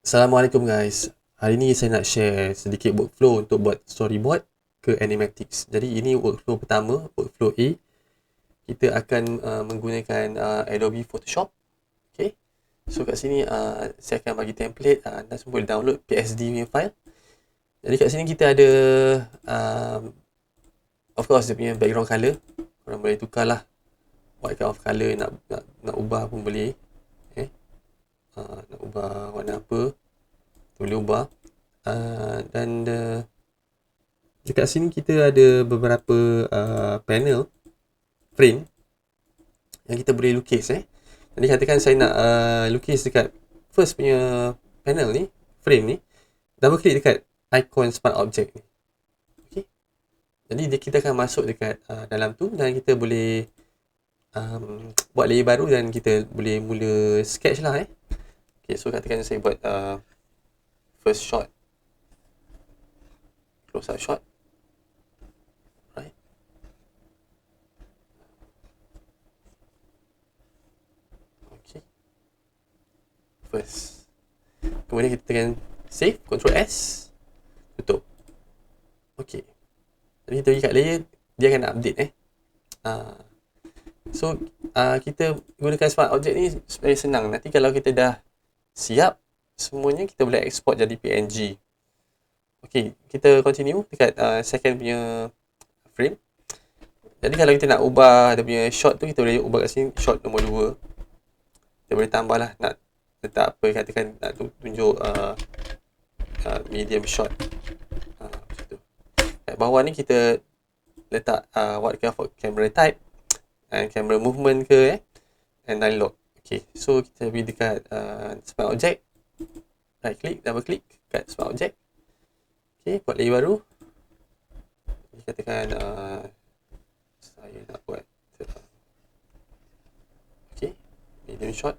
Assalamualaikum guys. Hari ni saya nak share sedikit workflow untuk buat storyboard ke animatics. Jadi ini workflow pertama, workflow A. Kita akan menggunakan Adobe Photoshop. Okay. So kat sini saya akan bagi template. Anda semua boleh download PSD punya file. Jadi kat sini kita ada of course dia punya background color. Korang boleh tukar lah what kind of color nak ubah pun boleh. Nak ubah warna apa boleh ubah. Dan dekat sini kita ada beberapa panel frame yang kita boleh lukis. Jadi katakan saya nak lukis dekat first punya panel ni, frame ni, double click dekat icon smart object ni. Okay. Jadi kita akan masuk dekat dalam tu dan kita boleh buat layer baru dan kita boleh mula sketch lah. Okay, so katakan saya buat first shot, close up shot, right? Okay, first. Kemudian kita tekan save, Ctrl S, tutup. Okay. Jadi kita pergi kat layer, dia akan update. So kita gunakan smart object ni supaya senang. Nanti kalau kita dah siap semuanya, kita boleh export jadi PNG. Okay, kita continue dekat second punya frame. Jadi kalau kita nak ubah dia punya shot tu, kita boleh ubah kat sini shot nombor 2. Kita boleh tambah lah, nak letak apa, katakan nak tunjuk medium shot. Macam tu. Kat bawah ni kita letak what kind of camera type, and camera movement ke, and unlock. Okay, so kita pergi dekat smart object, right click, double click kat smart object. Okay, buat layer baru. Jadi katakan saya nak buat okay, medium shot.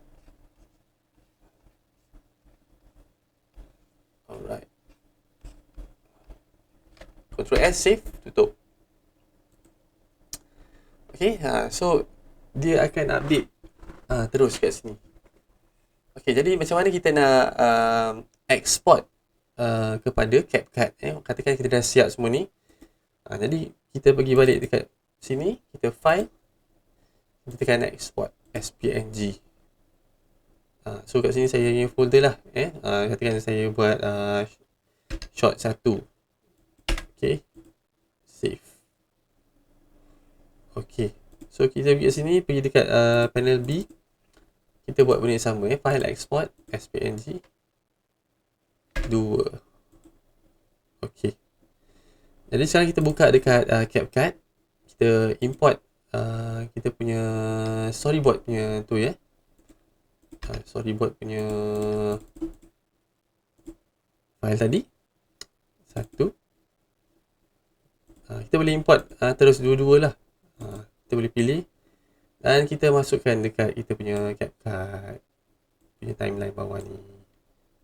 Alright, Ctrl S, save, tutup. Okay, so dia akan update terus kat sini. Okay, jadi macam mana kita nak export kepada CapCut. Katakan kita dah siap semua ni. Jadi kita pergi balik dekat sini, kita file, kita tekan export as PNG. So kat sini saya punya folder lah. Katakan saya buat shot 1. Okay, save. Okay, so kita pergi kat sini, pergi dekat panel B. Kita buat benda yang sama, file export as PNG 2. Okay. Jadi sekarang kita buka dekat CapCut. Kita import kita punya storyboard punya tu storyboard punya file tadi. 1. Kita boleh import terus dua-dua lah. Kita boleh pilih dan kita masukkan dekat kita punya CapCut punya timeline bawah ni.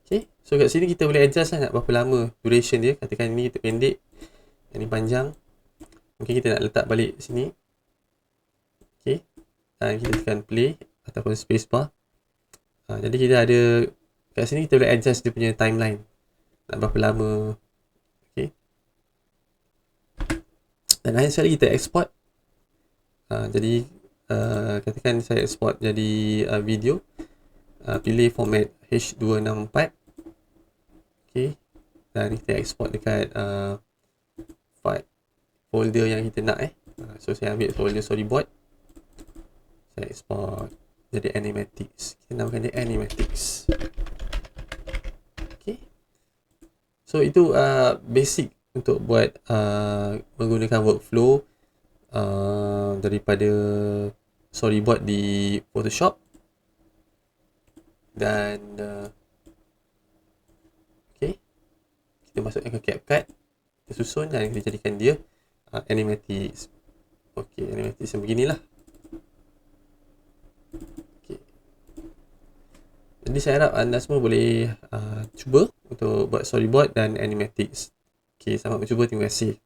Okay, so kat sini kita boleh adjust lah nak berapa lama duration dia. Katakan ni kita pendek, yang ni panjang. Mungkin kita nak letak balik sini. Okay, dan kita tekan play ataupun spacebar. Jadi kita ada kat sini, kita boleh adjust dia punya timeline nak berapa lama. Okay, dan akhir sekali kita export. Jadi katakan saya export jadi video. Pilih format H264. Okay, dan kita export dekat file folder yang kita nak. So saya ambil folder storyboard, saya export jadi animatics. Kita namakan dia animatics. Okay, so itu basic untuk buat menggunakan workflow daripada storyboard di Photoshop. Dan okay, kita masukkan ke CapCut, kita susun dan kita jadikan dia animatics. Okay, animatics yang beginilah. Okay, jadi saya harap anda semua boleh cuba untuk buat storyboard dan animatics. Okay, selamat mencuba, terima kasih.